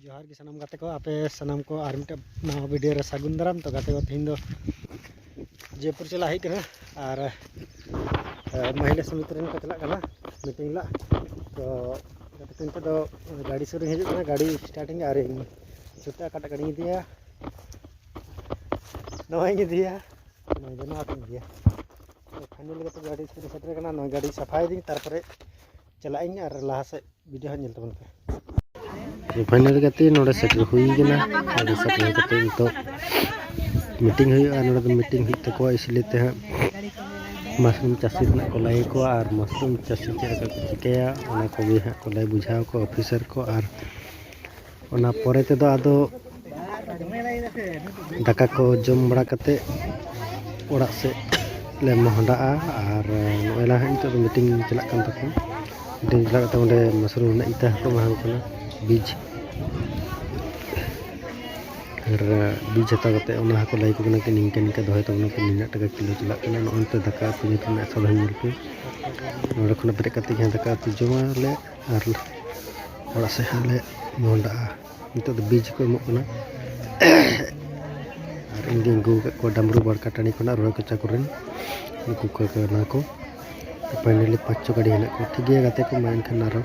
जोहार की सनम गाते को आपे सनम को आर मिटे नवा वीडियो रे सागुन दाराम तो गाते को तीन दो जयपुर चला ही कना और महिला समिति रेन को चला कना मीटिंग ला तो गाते को तो गाड़ी सुरू हिजुग कना गाड़ी स्टार्टिंग आ रही सुता काटा गाड़ी दिया नवाई दिया नय देना आते दिया तो फाइनल गाते गाड़ी सुरू सेटर कना नय गाड़ी सफाई दी तारपरे चलाइन और लाहा से वीडियो नेल तबन पे फाइनल गाते नोडे सेटर हुई गना गाड़ी सफाई गाते तो मीटिंग हुई नोडे मीटिंग हुई तको इसलिए ते मशरूम चाषी को लाई को और मशरूम चाषी चेक को चिकाया ओना को भी को लाई बुझाव को ऑफिसर को और ओना परे ते दो आदो दाका को जम बड़ा कते ओड़ा से ले मोहडा और नोएला तो मीटिंग चला कान तको मीटिंग चला कते ओंडे मशरूम ना इता को मांग कना बीज और बीज हता कते ओना को लाई को कना कि निंका निंका दोहे तो ओना पे 9 टाका किलो चला कना नोंते दाका पुनी तो ना सब हिल पे नोडे खना बेरे कते के दाका तु जमा ले और ओड़ा से हाले मोहडा नितो बीज को एमो कना और इंगे गु को डमरू बड़का टाणी खना रोय कचा करेन नुकु को ना को फाइनली 5 गाड़ी हने को ठीक गया गाते को मान खना रो